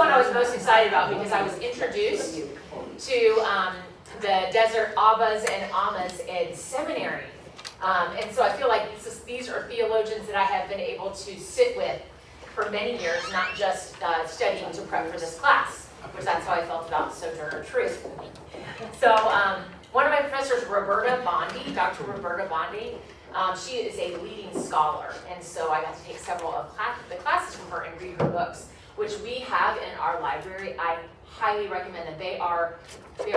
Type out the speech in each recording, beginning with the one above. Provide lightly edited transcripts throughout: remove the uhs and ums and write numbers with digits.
one I was most excited about because I was introduced to the Desert Abbas and Ammas in seminary. And so I feel like these are theologians that I have been able to sit with for many years, not just studying to prep for this class, which that's how I felt about Sojourner Truth. So one of my professors, Roberta Bondi, Dr. Roberta Bondi, she is a leading scholar, and so I got to take several of the classes from her and read her books, which we have in our library. I highly recommend them. They are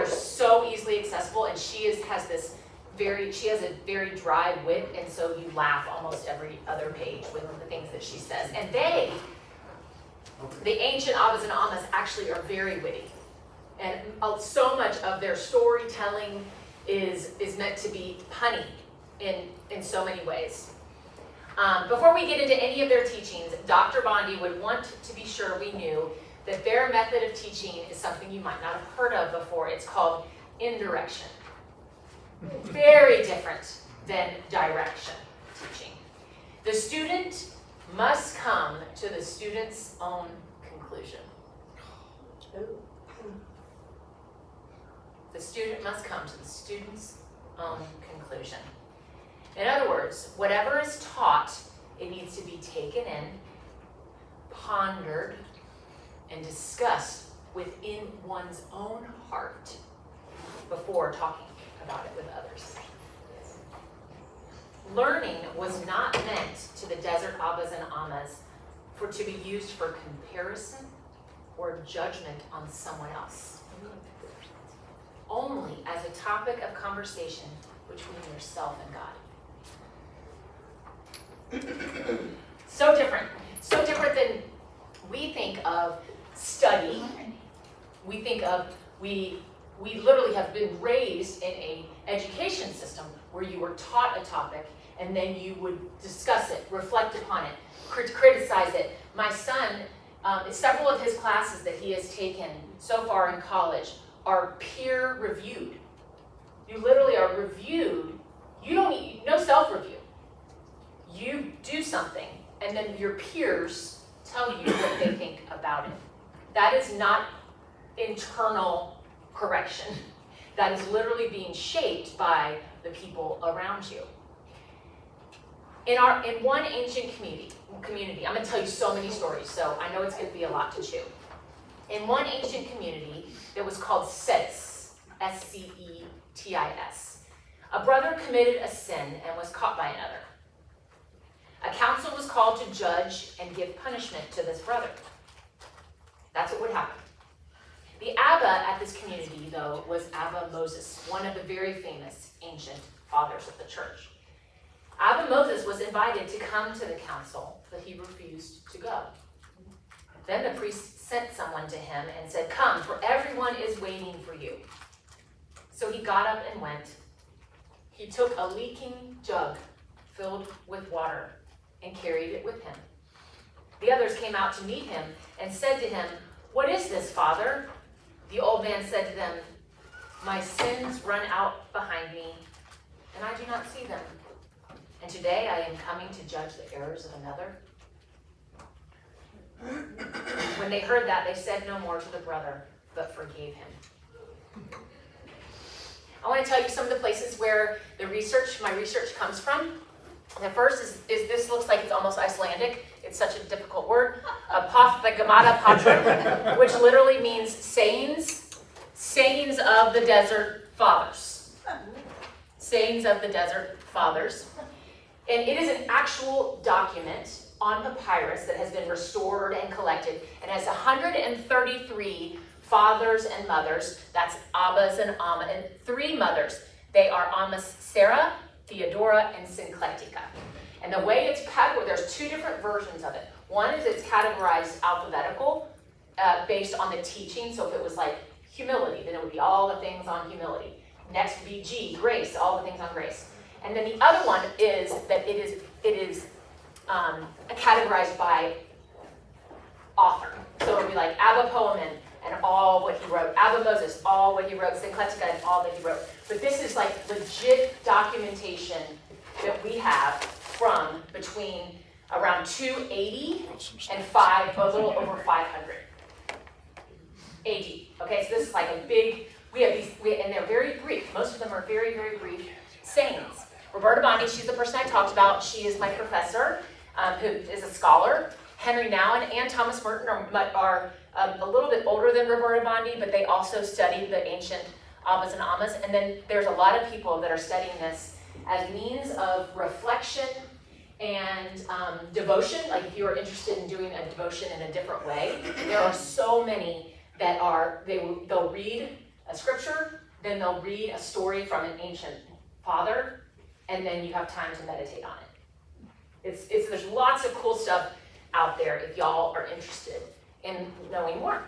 so easily accessible, and she has a very dry wit, and so you laugh almost every other page with the things that she says. And the ancient Abbas and Ammas actually are very witty, and so much of their storytelling is meant to be punny in so many ways. Before we get into any of their teachings, Dr. Bondi would want to be sure we knew that their method of teaching is something you might not have heard of before. It's called indirection. Very different than direction teaching. The student must come to the student's own conclusion. The student must come to the student's own conclusion. In other words, whatever is taught, it needs to be taken in, pondered, and discussed within one's own heart before talking about it with others. Learning was not meant to the Desert Abbas and Ammas to be used for comparison or judgment on someone else. Only as a topic of conversation between yourself and God. So different than we think of study. We think of, we literally have been raised in an education system where you were taught a topic and then you would discuss it, reflect upon it, criticize it. My son, several of his classes that he has taken so far in college are peer reviewed. You literally are reviewed. You don't need, no self-review. You do something, and then your peers tell you what they think about it. That is not internal correction. That is literally being shaped by the people around you. In one ancient community, I'm going to tell you so many stories, so I know it's going to be a lot to chew. In one ancient community that was called Cetis, S-C-E-T-I-S, a brother committed a sin and was caught by another. A council was called to judge and give punishment to this brother. That's what would happen. The Abba at this community, though, was Abba Moses, one of the very famous ancient fathers of the church. Abba Moses was invited to come to the council, but he refused to go. Then the priest sent someone to him and said, "Come, for everyone is waiting for you." So he got up and went. He took a leaking jug filled with water and carried it with him. The others came out to meet him and said to him, "What is this, Father?" The old man said to them, "My sins run out behind me, and I do not see them. And today I am coming to judge the errors of another." When they heard that, they said no more to the brother, but forgave him. I want to tell you some of the places where my research comes from. The first is this looks like it's almost Icelandic. It's such a difficult word. Apophthegmata Patra, which literally means sayings of the desert fathers. Sayings of the desert fathers. And it is an actual document on papyrus that has been restored and collected, and has 133 fathers and mothers. That's Abbas and Amma, and 3 mothers. They are Ammas Sarah, Theodora, and Syncletica. And the way it's categorized, there's 2 different versions of it. One is it's categorized alphabetical, based on the teaching. So if it was like humility, then it would be all the things on humility. Next would be G, grace, all the things on grace. And then the other one is that it is categorized by author. So it would be like Abba Poemen and all what he wrote, Abba Moses, all what he wrote, Syncletica and all that he wrote. But this is like legit documentation that we have from between around 280 and a little over 500. AD. Okay, so this is like a big, we have these, and they're very brief. Most of them are very, very brief sayings. Roberta Bondi, she's the person I talked about. She is my professor, who is a scholar. Henry Nouwen and Thomas Merton are a little bit older than Roberta Bondi, but they also studied the ancient Abbas and Ammas. And then there's a lot of people that are studying this as means of reflection and devotion. Like if you are interested in doing a devotion in a different way, there are so many that are, they'll read a scripture, then they'll read a story from an ancient father, and then you have time to meditate on it. There's lots of cool stuff out there if y'all are interested in knowing more.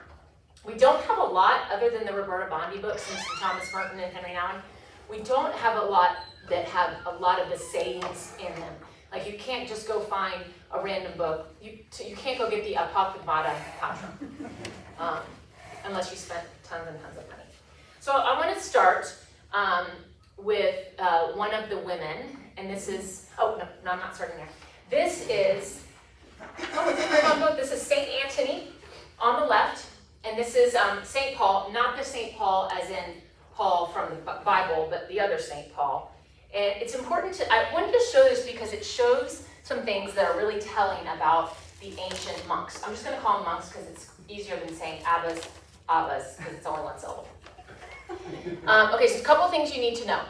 We don't have a lot, other than the Roberta Bondi books and Thomas Merton and Henry Nouwen, we don't have a lot that have a lot of the sayings in them. Like you can't just go find a random book. You can't go get the Apophthegmata Patra unless you spent tons and tons of money. So I want to start with one of the women, and this is, oh, no, I'm not starting there. This is, it's a very long book. This is St. Anthony on the left, and this is St. Paul, not the St. Paul as in Paul from the Bible, but the other St. Paul. And it's important I wanted to show this because it shows some things that are really telling about the ancient monks. I'm just going to call them monks because it's easier than saying abbas, because it's only one syllable. Okay, so a couple things you need to know.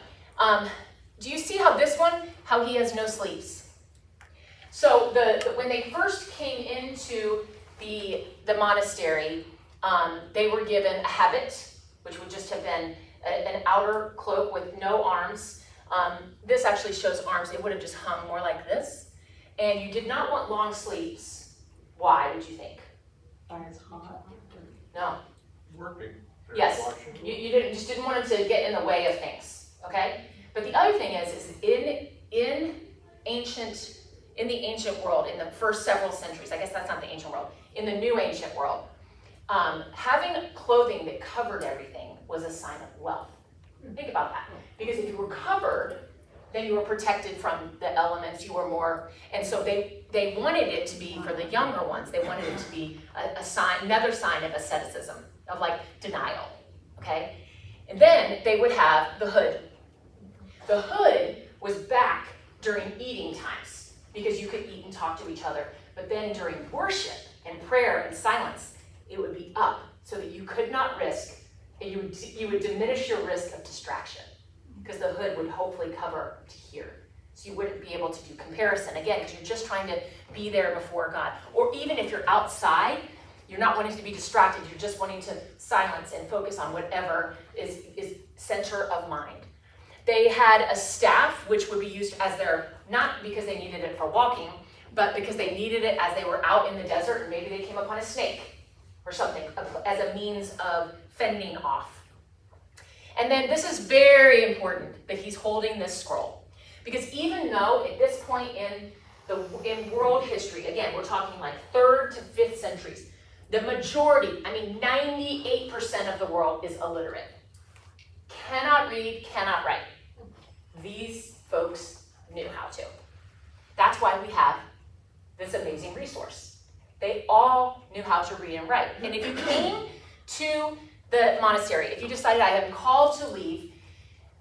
Do you see how he has no sleeves? So when they first came into the monastery, they were given a habit, which would just have been an outer cloak with no arms. This actually shows arms. It would have just hung more like this. And you did not want long sleeves. Why, would you think? It's hot. No. Working. Yes. You just didn't want them to get in the way of things. Okay? But the other thing is in the ancient world, in the first several centuries, I guess that's not the ancient world, in the new ancient world, having clothing that covered everything was a sign of wealth. Think about that. Because if you were covered, then you were protected from the elements, you were more, and so they wanted it to be, for the younger ones, they wanted it to be a sign, another sign of asceticism, of like denial, okay? And then they would have the hood. The hood was back during eating times, because you could eat and talk to each other, but then during worship and prayer and silence, it would be up, so that you could not risk, and you would diminish your risk of distraction, because the hood would hopefully cover to here. So you wouldn't be able to do comparison, again, because you're just trying to be there before God. Or even if you're outside, you're not wanting to be distracted, you're just wanting to silence and focus on whatever is center of mind. They had a staff, which would be used as their, not because they needed it for walking, but because they needed it as they were out in the desert, and maybe they came upon a snake or something, as a means of fending off. And then this is very important that he's holding this scroll, because even though at this point in world history, again, we're talking like 3rd to 5th centuries, the majority, I mean 98% of the world is illiterate. Cannot read, cannot write. These folks knew how to. That's why we have this amazing resource. They all knew how to read and write. And if you came to the monastery, if you decided I am called to leave,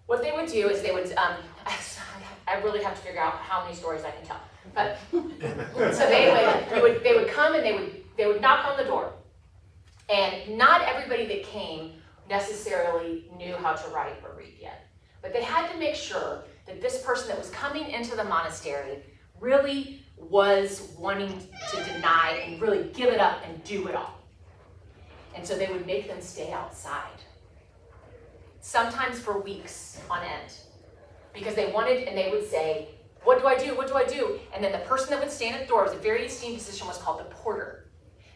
what they would do is they would, I really have to figure out how many stories I can tell. But so they would come and they would knock on the door. And not everybody that came necessarily knew how to write or read yet. But they had to make sure that this person that was coming into the monastery really was wanting to deny and really give it up and do it all. And so they would make them stay outside, sometimes for weeks on end, because they wanted, and they would say, what do I do? What do I do? And then the person that would stand at the door, was a very esteemed position, was called the porter.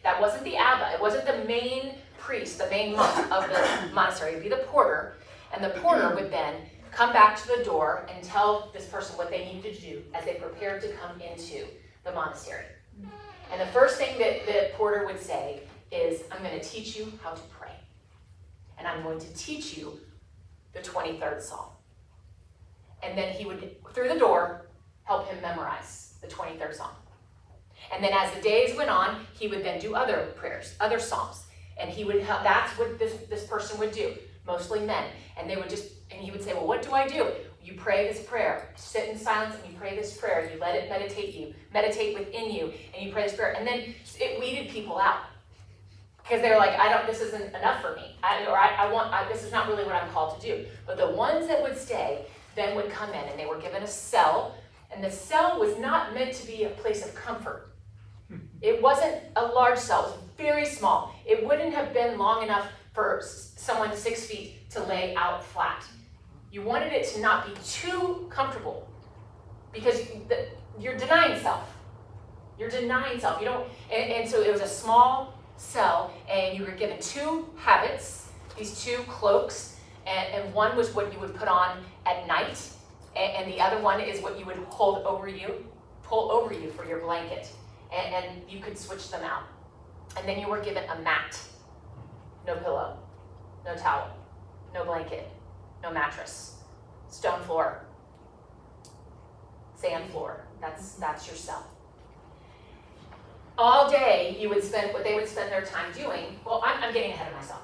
That wasn't the abbot. It wasn't the main priest, the main monk of the monastery. It would be the porter. And the porter would then come back to the door and tell this person what they needed to do as they prepared to come into the monastery. And the first thing that the porter would say is, I'm going to teach you how to pray. And I'm going to teach you the 23rd Psalm. And then he would, through the door, help him memorize the 23rd Psalm. And then as the days went on, he would then do other prayers, other psalms. And he would help, that's what this person would do, mostly men. And they would and he would say, well, what do I do? You pray this prayer, sit in silence and you pray this prayer. You let it meditate within you, and you pray this prayer. And then it weeded people out. Because they were like, this isn't enough for me. This is not really what I'm called to do. But the ones that would stay then would come in, and they were given a cell. And the cell was not meant to be a place of comfort. It wasn't a large cell, it was very small. It wouldn't have been long enough for someone 6 feet to lay out flat. You wanted it to not be too comfortable, because you're denying self. You're denying self. You don't, and so it was a small cell, and you were given 2 habits, these 2 cloaks, and one was what you would put on at night, and the other one is what you would pull over you for your blanket, and you could switch them out. And then you were given a mat, no pillow, no towel, no blanket, no mattress, stone floor, sand floor. That's your cell. All day you would spend what they would spend their time doing. Well, I'm getting ahead of myself.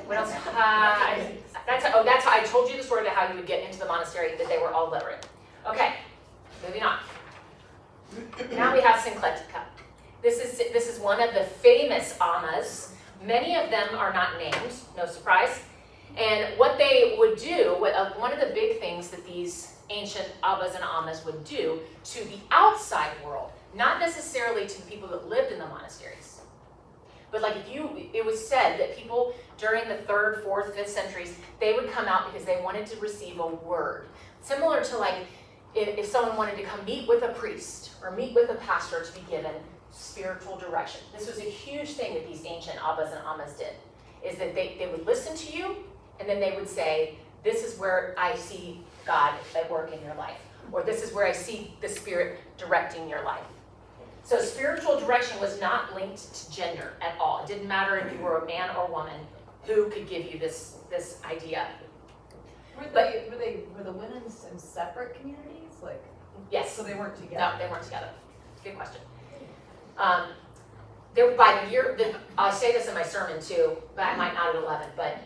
What else? That's how I told you the story about how you would get into the monastery, that they were all literate. Okay, moving on. Now we have Syncletica. This is one of the famous Ammas. Many of them are not named, no surprise. And what they would do, one of the big things that these ancient Abbas and Ammas would do to the outside world, not necessarily to the people that lived in the monasteries, but like it was said that people during the 3rd, 4th, 5th centuries, they would come out because they wanted to receive a word. Similar to like if someone wanted to come meet with a priest or meet with a pastor to be given spiritual direction. This was a huge thing that these ancient Abbas and Ammas did, is that they would listen to you, and then they would say, this is where I see God at work in your life, or this is where I see the Spirit directing your life. So spiritual direction was not linked to gender at all. It didn't matter if you were a man or woman who could give you this idea. Were the women in separate communities? Like, yes. So they weren't together? No, they weren't together. Good question. By the year, I say this in my sermon too, but I might not at 11, but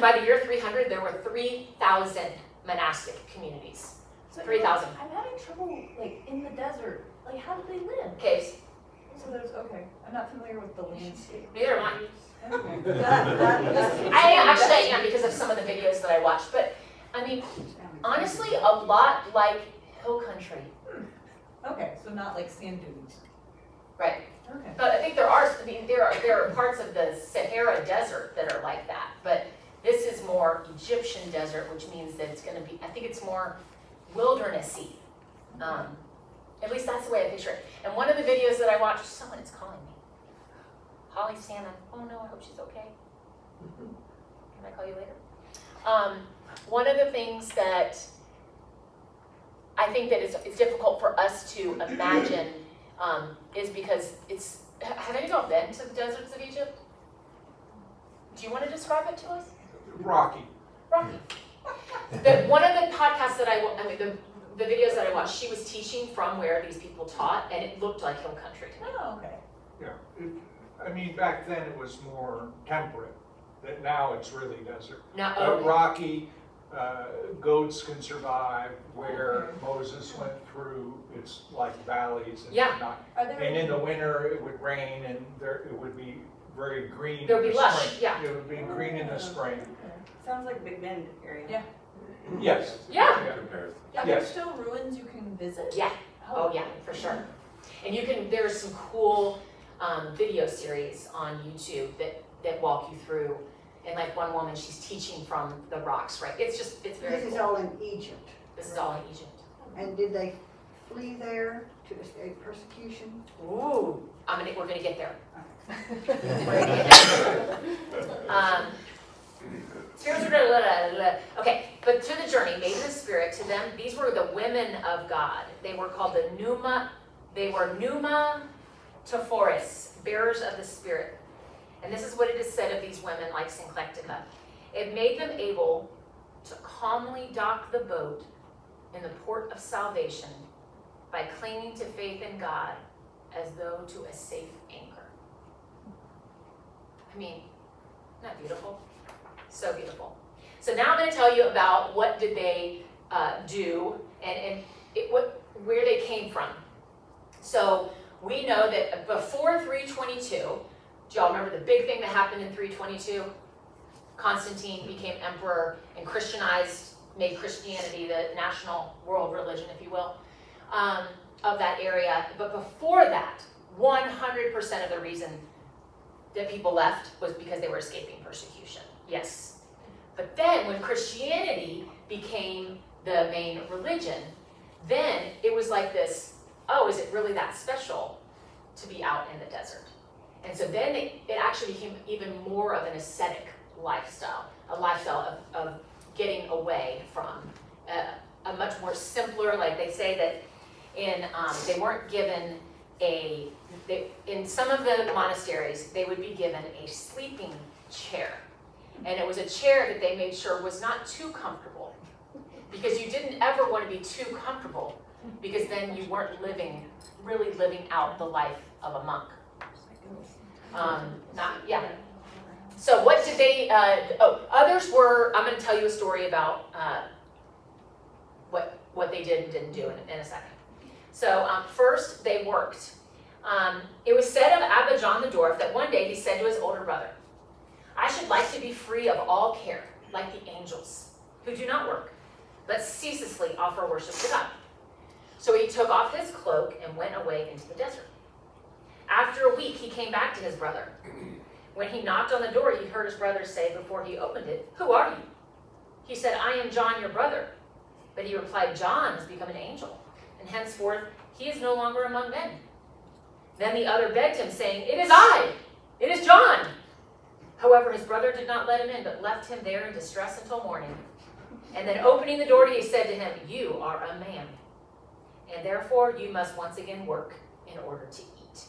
by the year 300, there were 3,000 monastic communities. So 3,000. I'm having trouble, like, in the desert. Like, how did they live? Caves. So okay. I'm not familiar with the landscape. Neither am I. Okay. I am because of some of the videos that I watched, but I mean, honestly, a lot like hill country. Okay, so not like sand dunes. Right. Okay. But I think there are parts of the Sahara Desert that are like that, but this is more Egyptian desert, which means that it's going to be, I think it's more wildernessy. At least that's the way I picture it. And one of the videos that I watched, someone is calling me. Holly Salmon. Oh no, I hope she's okay. Can I call you later? One of the things that I think that it's difficult for us to imagine is because have any of y'all been to the deserts of Egypt? Do you want to describe it to us? Rocky. Rocky. One of the podcasts that the videos that I watched, she was teaching from where these people taught, and it looked like hill country to me. Oh, okay. Yeah. I mean, back then it was more temperate. That now it's really desert. Now, Rocky, goats can survive. Where Moses went through, it's like valleys and whatnot. And in the winter it would rain, and it would be very green. There would be lush. Spring. Yeah. It would be green in the spring. Okay. Sounds like Big Bend area. Yeah. Yes. Yeah. Are there still ruins you can visit? Yeah. Oh yeah, for sure. And there's some cool video series on YouTube that walk you through. And like one woman, she's teaching from the rocks, right? It's very This is cool. all in Egypt. This is all in Egypt. And did they flee there to escape persecution? Ooh. We're gonna get there. Okay, but to the journey, Maiden of Spirit, to them, these were the women of God. They were called they were Pneuma Tephoris, bearers of the Spirit. And this is what it is said of these women like Syncletica. It made them able to calmly dock the boat in the port of salvation by clinging to faith in God as though to a safe anchor. I mean, isn't that beautiful? So beautiful. So now I'm going to tell you about what did they do and where they came from. So we know that before 322, do y'all remember the big thing that happened in 322? Constantine became emperor and Christianized, made Christianity the national world religion, if you will, of that area. But before that, 100% of the reason that people left was because they were escaping persecution. Yes. But then when Christianity became the main religion, then it was like this, oh, is it really that special to be out in the desert? And so then it actually became even more of an ascetic lifestyle, a lifestyle of getting away from a much more simpler, like they say that they weren't given in some of the monasteries, they would be given a sleeping chair. And it was a chair that they made sure was not too comfortable, because you didn't ever want to be too comfortable, because then you weren't really living out the life of a monk. So what did they, others were, I'm going to tell you a story about what they did and didn't do in a second. So first, they worked. It was said of Abba John the Dwarf that one day he said to his older brother, I should like to be free of all care, like the angels, who do not work, but ceaselessly offer worship to God. So he took off his cloak and went away into the desert. After a week, he came back to his brother. When he knocked on the door, he heard his brother say before he opened it, Who are you? He said, I am John, your brother. But he replied, John has become an angel, and henceforth he is no longer among men. Then the other begged him, saying, It is I! It is John! However, his brother did not let him in, but left him there in distress until morning. And then opening the door, he said to him, You are a man, and therefore you must once again work in order to eat.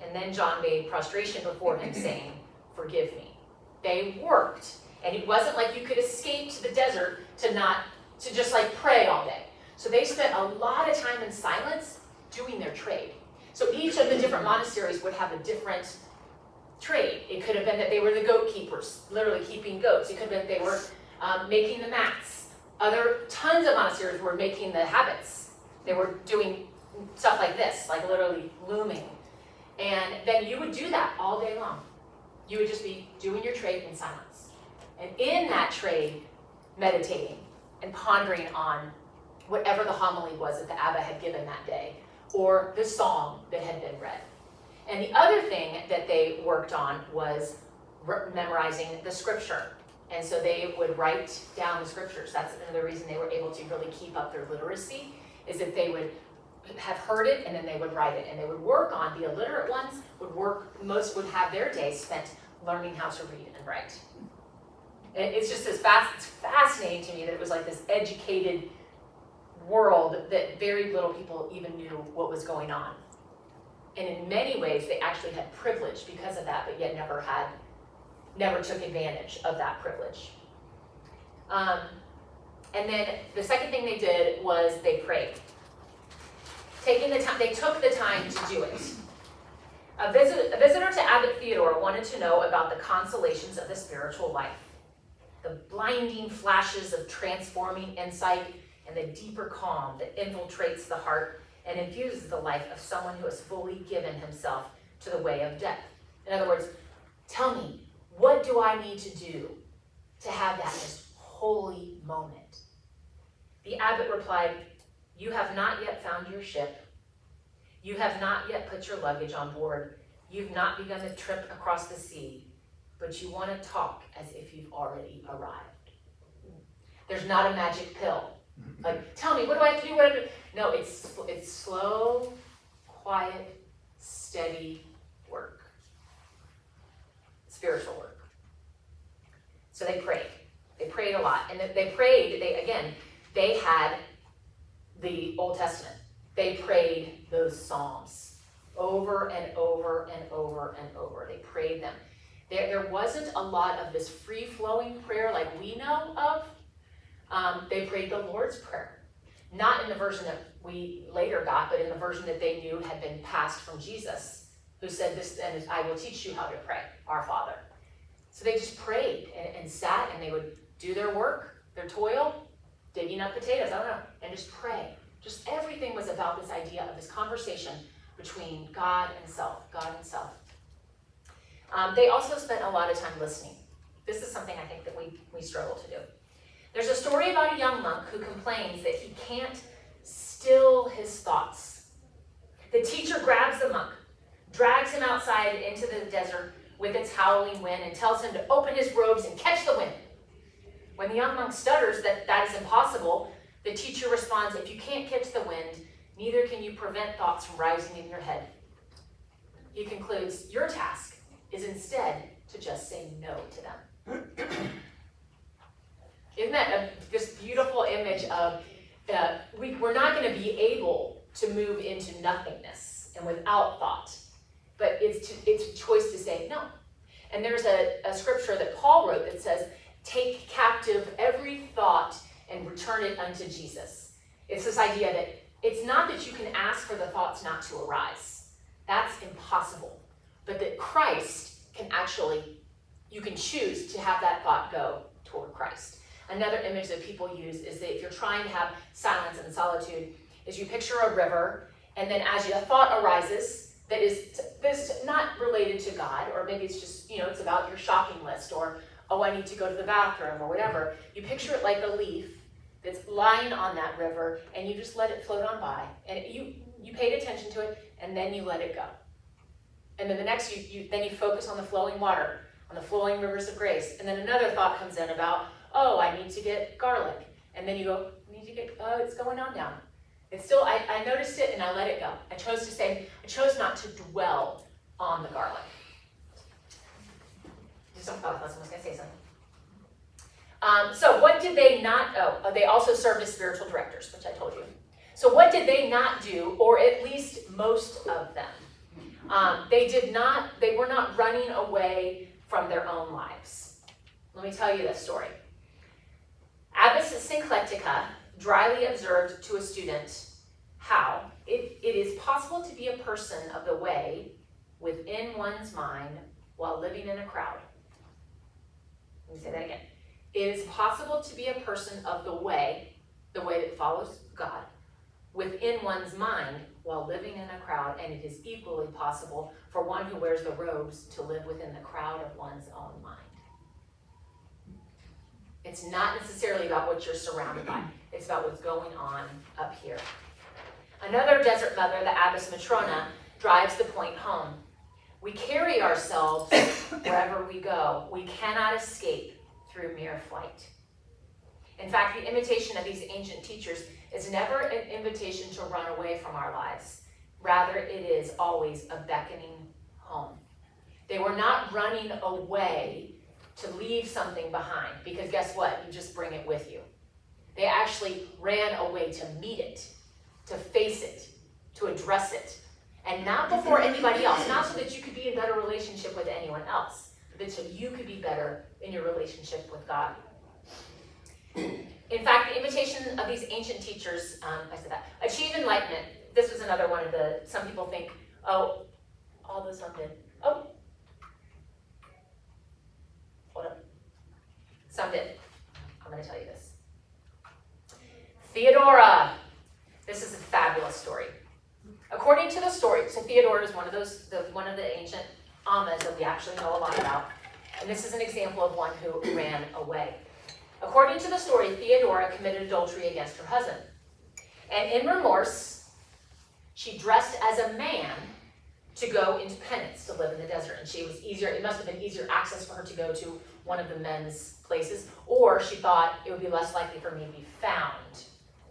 And then John made prostration before him, saying, Forgive me. They worked, and it wasn't like you could escape to the desert to just like pray all day. So they spent a lot of time in silence doing their trade. So each of the different monasteries would have a different trade. It could have been that they were the goat keepers, literally keeping goats. It could have been they were making the mats. Tons of monasteries were making the habits. They were doing stuff like this, like literally looming. And then you would do that all day long. You would just be doing your trade in silence. And in that trade, meditating and pondering on whatever the homily was that the Abba had given that day, or the song that had been read. And the other thing that they worked on was memorizing the scripture. And so they would write down the scriptures. That's another reason they were able to really keep up their literacy, is that they would have heard it and then they would write it. And they would work on, the illiterate ones most would have their day spent learning how to read and write. And it's just it's fascinating to me that it was like this educated world that very little people even knew what was going on. And in many ways, they actually had privilege because of that, but yet never took advantage of that privilege. And then the second thing they did was they prayed. They took the time to do it. A visitor to Abbot Theodore wanted to know about the consolations of the spiritual life, the blinding flashes of transforming insight, and the deeper calm that infiltrates the heart and infuses the life of someone who has fully given himself to the way of death. In other words, tell me, what do I need to do to have that just holy moment? The abbot replied, You have not yet found your ship. You have not yet put your luggage on board. You've not begun the trip across the sea, but you want to talk as if you've already arrived. There's not a magic pill. Like, tell me, what do I have to do? What do I do? No, it's slow, quiet, steady work. Spiritual work. So they prayed. They prayed a lot. And they prayed, they had the Old Testament. They prayed those Psalms over and over and over and over. They prayed them. There wasn't a lot of this free-flowing prayer like we know of. They prayed the Lord's Prayer. Not in the version that we later got, but in the version that they knew had been passed from Jesus who said this, and I will teach you how to pray, our Father. So they just prayed and sat, and they would do their work, their toil, digging up potatoes, I don't know, and just pray. Just everything was about this idea of this conversation between God and self, God and self. They also spent a lot of time listening. This is something I think that we struggle to do. There's a story about a young monk who complains that he can't still his thoughts. The teacher grabs the monk, drags him outside into the desert with its howling wind, and tells him to open his robes and catch the wind. When the young monk stutters that that is impossible, the teacher responds, if you can't catch the wind, neither can you prevent thoughts from rising in your head. He concludes, your task is instead to just say no to them. Isn't that this beautiful image of we're not going to be able to move into nothingness and without thought, but it's a choice to say no. And there's a scripture that Paul wrote that says, take captive every thought and return it unto Jesus. It's this idea that it's not that you can ask for the thoughts not to arise. That's impossible. But that Christ can actually, you can choose to have that thought go toward Christ. Another image that people use is that if you're trying to have silence and solitude, is you picture a river, and then as a thought arises that is not related to God, or maybe it's just, it's about your shopping list, or, oh, I need to go to the bathroom, or whatever. You picture it like a leaf that's lying on that river, and you just let it float on by, and you paid attention to it, and then you let it go. And then the next, then you focus on the flowing water, on the flowing rivers of grace, and then another thought comes in about, oh, I need to get garlic. And then you go, oh, it's going on down. It's still, I noticed it and I let it go. I chose not to dwell on the garlic. Just don't thought I was going to say something. So what did they not, they also served as spiritual directors, which I told you. So what did they not do, or at least most of them? They were not running away from their own lives. Let me tell you this story. Abbess Syncletica dryly observed to a student how it is possible to be a person of the way within one's mind while living in a crowd. Let me say that again. It is possible to be a person of the way that follows God, within one's mind while living in a crowd, and it is equally possible for one who wears the robes to live within the crowd of one's own mind. It's not necessarily about what you're surrounded by. It's about what's going on up here. Another desert mother, the Abbess Matrona, drives the point home. We carry ourselves wherever we go. We cannot escape through mere flight. In fact, the invitation of these ancient teachers is never an invitation to run away from our lives. Rather, it is always a beckoning home. They were not running away to leave something behind, because guess what? You just bring it with you. They actually ran away to meet it, to face it, to address it. And not before anybody else, not so that you could be in better relationship with anyone else, but so you could be better in your relationship with God. In fact, the invitation of these ancient teachers, achieve enlightenment. This was another one of the, some people think, oh, all those some did. Oh, hold up. Some did. I'm going to tell you this. Theodora. This is a fabulous story. According to the story, so Theodora is one of the ancient Ammas that we actually know a lot about. And this is an example of one who ran away. According to the story, Theodora committed adultery against her husband. And in remorse, she dressed as a man to go into penance, to live in the desert. And it must have been easier access for her to go to one of the men's places, or she thought it would be less likely for me to be found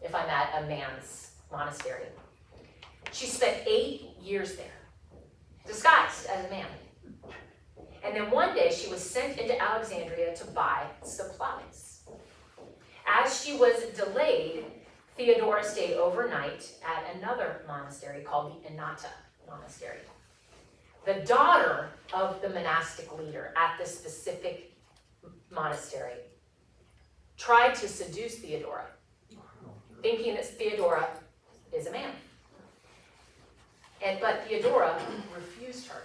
if I'm at a man's monastery. She spent 8 years there, disguised as a man. And then one day she was sent into Alexandria to buy supplies. As she was delayed, Theodora stayed overnight at another monastery called the Anata Monastery. The daughter of the monastic leader at this specific monastery tried to seduce Theodora, thinking that Theodora is a man. But Theodora refused her.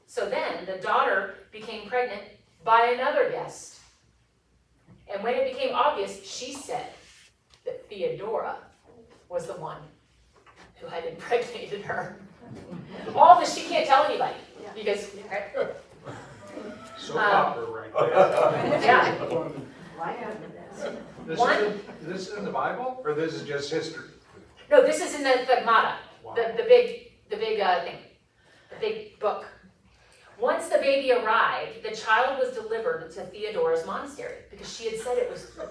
So then the daughter became pregnant by another guest. And when it became obvious, she said that Theodora was the one who had impregnated her. All this she can't tell anybody because So proper right there. yeah. This is in the Bible, or this is just history? No, this is in the Gemara, Wow. the big thing, the big book. Once the baby arrived, the child was delivered to Theodora's monastery because she had said it was true.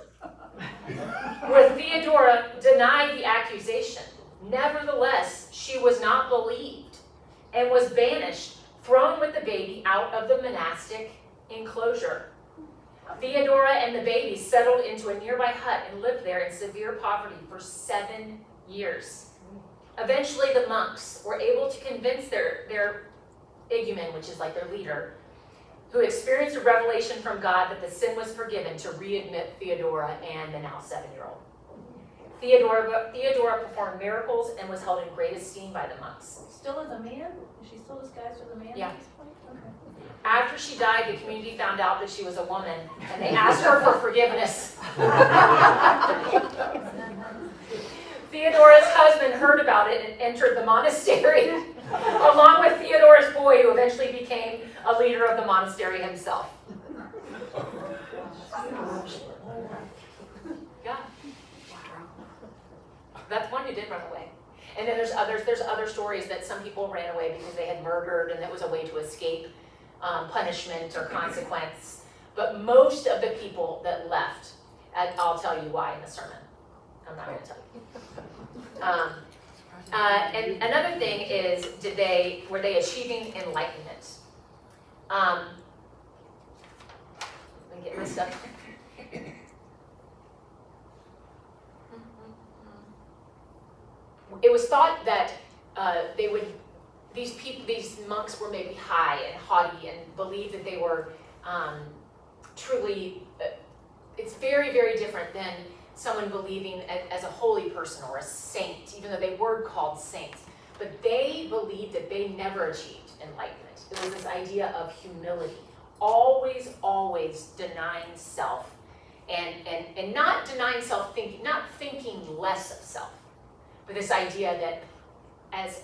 Where Theodora denied the accusation. Nevertheless, she was not believed and was banished, thrown with the baby out of the monastic enclosure. Theodora and the baby settled into a nearby hut and lived there in severe poverty for 7 years. Eventually, the monks were able to convince their igumen, which is like their leader, who experienced a revelation from God that the sin was forgiven, to readmit Theodora and the now 7-year-old. Theodora performed miracles and was held in great esteem by the monks. Still as a man? Is she still disguised as a man Yeah. at this point? Okay. After she died, the community found out that she was a woman, and they asked her for forgiveness. Theodora's husband heard about it and entered the monastery, along with Theodora's boy, who eventually became a leader of the monastery himself. Yeah. That's one who did run away. And then there's other stories that some people ran away because they had murdered and that was a way to escape punishment or consequence. But most of the people that left, and I'll tell you why in the sermon. I'm not going to tell you. And another thing is, were they achieving enlightenment? Let me get my stuff. It was thought that these monks were maybe high and haughty and believed that they were truly. It's very, very different than someone believing as a holy person or a saint, even though they were called saints. But they believed that they never achieved enlightenment. It was this idea of humility, always, always denying self, and not denying self, not thinking less of self, but this idea that as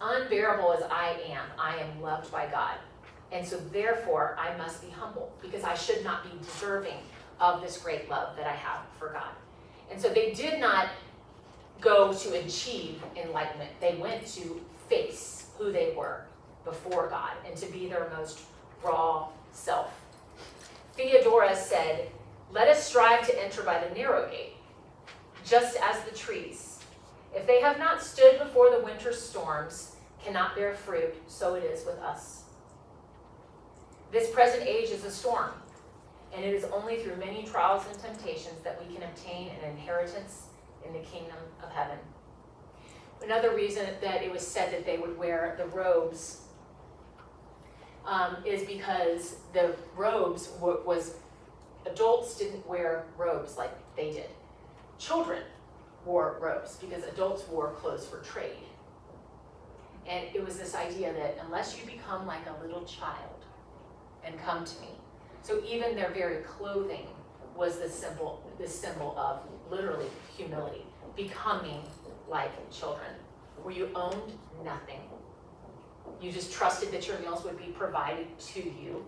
unbearable as I am loved by God. And so therefore, I must be humble because I should not be deserving of this great love that I have for God. And so they did not go to achieve enlightenment. They went to face who they were before God and to be their most raw self. Theodora said, "Let us strive to enter by the narrow gate, just as the trees. If they have not stood before the winter storms, cannot bear fruit, so it is with us. This present age is a storm, and it is only through many trials and temptations that we can obtain an inheritance in the kingdom of heaven." Another reason that it was said that they would wear the robes is because the robes adults didn't wear robes like they did. Children wore robes because adults wore clothes for trade. And it was this idea that unless you become like a little child and come to me. So even their very clothing was this symbol of literally humility, becoming like children, where you owned nothing. You just trusted that your meals would be provided to you,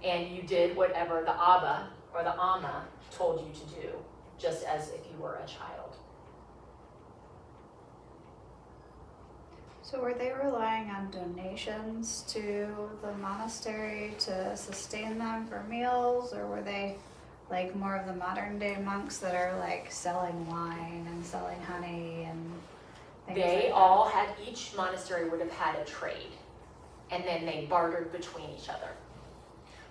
and you did whatever the Abba or the Amma told you to do, just as if you were a child. So were they relying on donations to the monastery to sustain them for meals, or were they like more of the modern day monks that are like selling wine and selling honey and things like They that? all had, each monastery would have had a trade, and then they bartered between each other.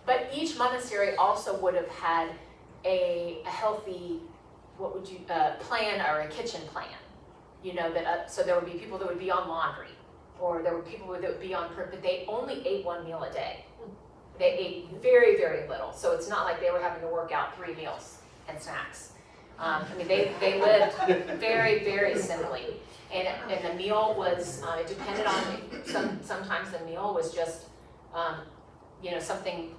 But each monastery also would have had a healthy, plan or a kitchen plan. You know, that so there would be people that would be on laundry, or there were people that would be on prep, but they only ate one meal a day. They ate very, very little, so it's not like they were having to work out 3 meals and snacks. I mean, they lived very, very simply. And the meal was, it depended on, sometimes the meal was just, you know, something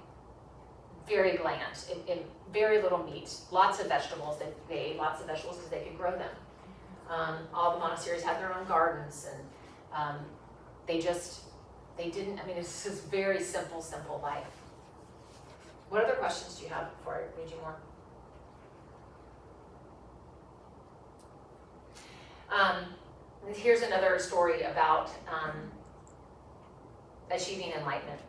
very bland, and very little meat, lots of vegetables. They ate lots of vegetables because they could grow them. All the monasteries had their own gardens, and they didn't, I mean, this is very simple life. What other questions do you have before I read you more? Here's another story about achieving enlightenment.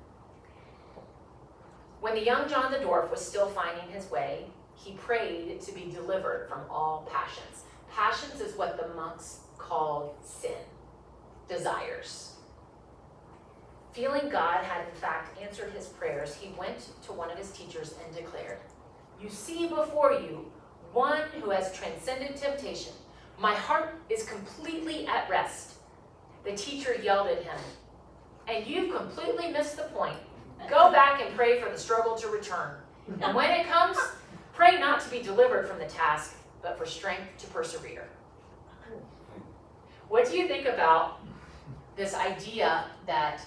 When the young John the Dwarf was still finding his way, he prayed to be delivered from all passions. Passions is what the monks called sin, desires. Feeling God had in fact answered his prayers, he went to one of his teachers and declared, "You see before you one who has transcended temptation. My heart is completely at rest." The teacher yelled at him, "And you've completely missed the point. Go back and pray for the struggle to return. And when it comes, pray not to be delivered from the task, but for strength to persevere." What do you think about this idea that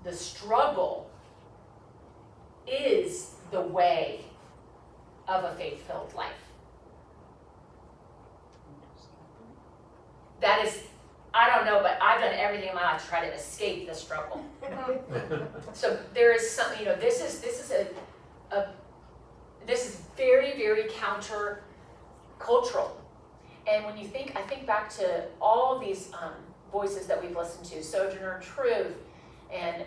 the struggle is the way of a faith-filled life? That is, I don't know, but I've done everything in my life to try to escape the struggle. So there is some, you know, this is very, very counter-cultural. And when you think, I think back to all of these voices that we've listened to, Sojourner Truth and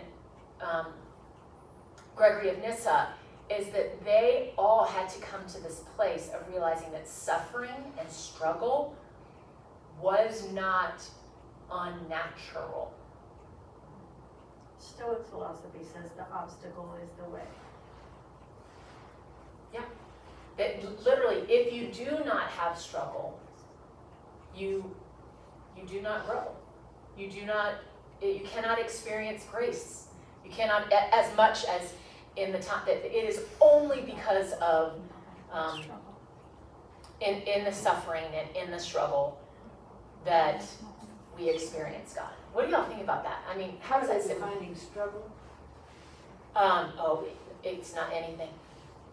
Gregory of Nyssa, is that they all had to come to this place of realizing that suffering and struggle was not unnatural. Stoic philosophy says the obstacle is the way. Yeah. That literally, if you do not have struggle, you do not grow. You cannot experience grace. You cannot, as much as in the time, that it is only because of, in the suffering and in the struggle that we experience God. What do y'all think about that? I mean, how does that sit? Defining struggle? It's not anything.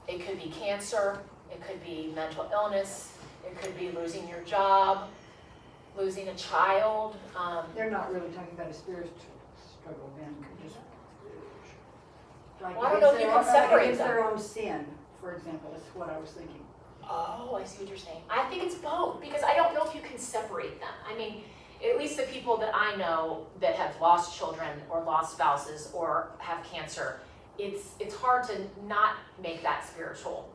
It could be cancer, it could be mental illness, it could be losing your job, losing a child. They're not really talking about a spiritual struggle then, just like Well, I don't know if you can separate against them. their own sin, for example, is what I was thinking. Oh, I see what you're saying. I think it's both, because I don't know if you can separate them. I mean, at least the people that I know that have lost children or lost spouses or have cancer, it's hard to not make that spiritual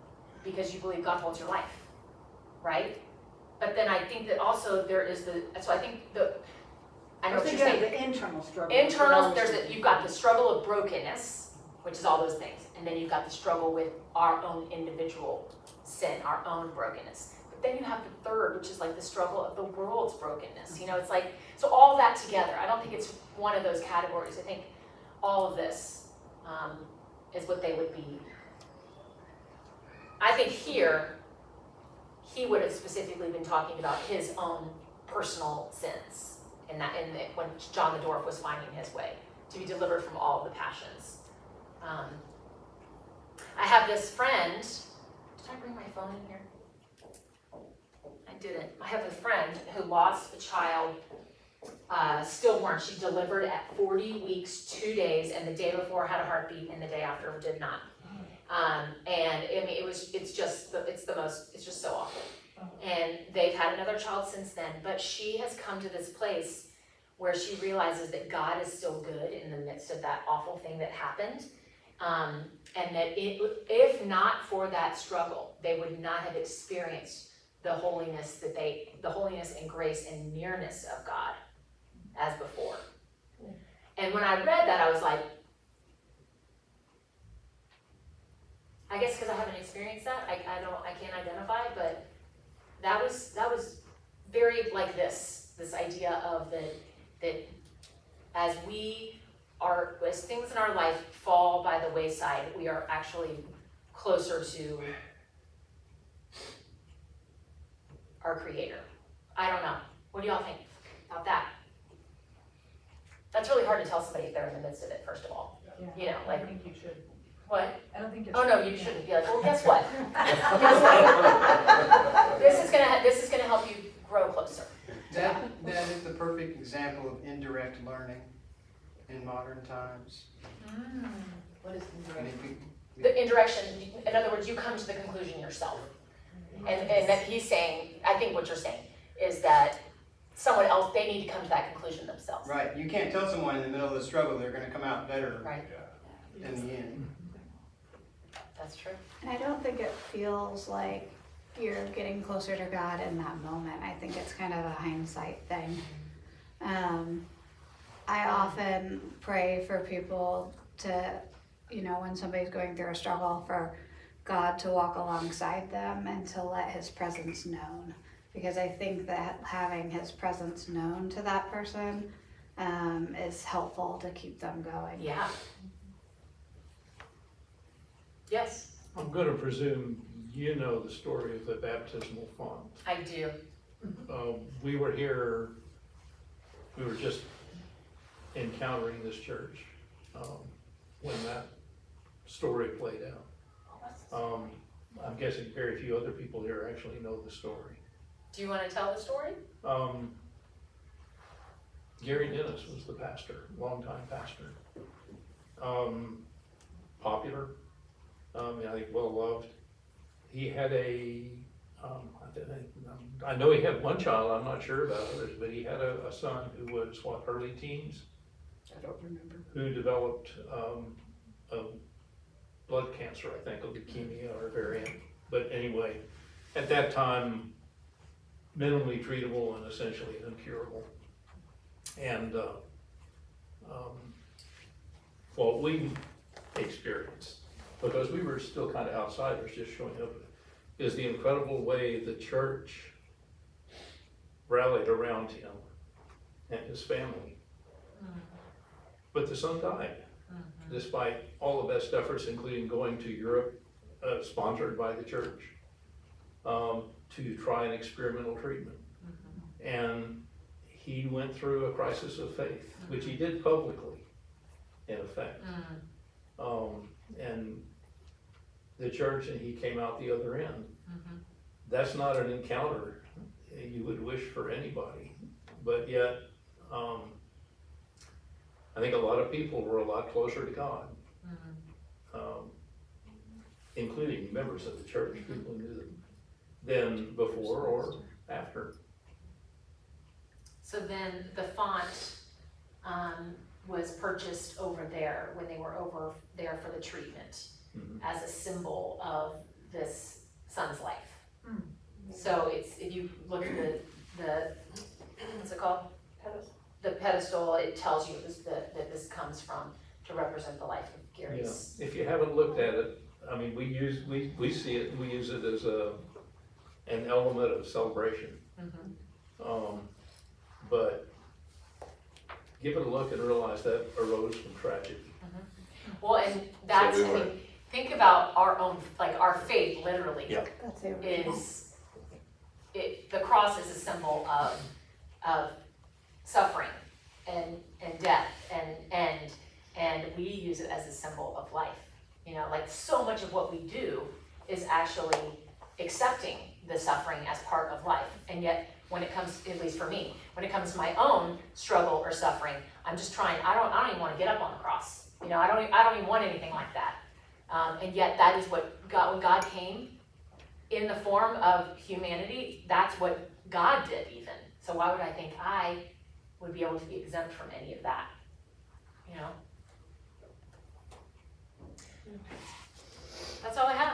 because you believe God holds your life, right? But then I think that also there is so I think I know what you're saying. The internal struggle. Internal, you've got the struggle of brokenness, which is all those things, and then you've got the struggle with our own individual sin, our own brokenness. But then you have the third, which is like the struggle of the world's brokenness. You know, it's like, so all that together. I don't think it's one of those categories. I think all of this is what they would be. I think here, he would have specifically been talking about his own personal sins when John the Dwarf was finding his way to be delivered from all of the passions. I have this friend. Did I bring my phone in here? I didn't. I have a friend who lost a child stillborn. She delivered at 40 weeks, 2 days, and the day before had a heartbeat, and the day after did not. And I mean, it's just so awful. And they've had another child since then, but she has come to this place where she realizes that God is still good in the midst of that awful thing that happened. And that if not for that struggle, they would not have experienced the holiness and grace and nearness of God as before. And when I read that, I was like, I guess because I haven't experienced that, I can't identify, but that was very like this idea of that as things in our life fall by the wayside, we are actually closer to our Creator. I don't know. What do y'all think about that? That's really hard to tell somebody if they're in the midst of it, first of all. Yeah. You know, I like, don't think you should. what? I don't think it's. Oh, no, you shouldn't be like, well, guess what? Guess what? This is gonna help you grow closer. That is the perfect example of indirect learning in modern times. What is I indirect? mean, The indirection, in other words, you come to the conclusion yourself. And that he's saying, I think what you're saying, is that someone else, they need to come to that conclusion themselves. right, you can't tell someone in the middle of the struggle they're gonna come out better Right, in the end. that's true. And I don't think it feels like you're getting closer to God in that moment. I think it's kind of a hindsight thing. I often pray for people to, you know, when somebody's going through a struggle, for God to walk alongside them and to let his presence known. Because I think that having his presence known to that person is helpful to keep them going. Yeah. Yes, I'm going to presume you know the story of the baptismal font. I do. We were here, we were just encountering this church when that story played out. I'm guessing very few other people here actually know the story. Do you want to tell the story? Gary Dennis was the pastor, longtime pastor. Popular, I think well loved. He had I know he had one child, I'm not sure about others, but he had a son who was, what, early teens? I don't remember. Who developed a blood cancer, I think, a leukemia or a variant. But anyway, at that time, minimally treatable and essentially incurable. And what we experienced, because we were still kind of outsiders just showing up, is the incredible way the church rallied around him and his family. But the son died, despite all the best efforts, including going to Europe, sponsored by the church, to try an experimental treatment. And he went through a crisis of faith, which he did publicly, in effect. And the church, and he came out the other end. That's not an encounter you would wish for anybody, but yet I think a lot of people were a lot closer to God, including members of the church, people who knew them, than before or after. So then the font was purchased over there when they were over there for the treatment as a symbol of this son's life. So it's, if you look at the what's it called? The pedestal, it tells you that this comes from, to represent the life of Gary's. Yeah. If you haven't looked at it, I mean, we see it, we use it as an element of celebration. But give it a look and realize that arose from tragedy. Well, and that's, So I mean, think about our own, like our faith literally Yeah. the cross is a symbol of suffering and death and we use it as a symbol of life. You know, like so much of what we do is actually accepting the suffering as part of life. And yet when it comes, at least for me, when it comes to my own struggle or suffering, I'm just trying, I don't even want to get up on the cross. You know, I don't even want anything like that. And yet that is what God, when God came in the form of humanity, that's what God did even. So why would I think I would be able to be exempt from any of that? You know? That's all I have.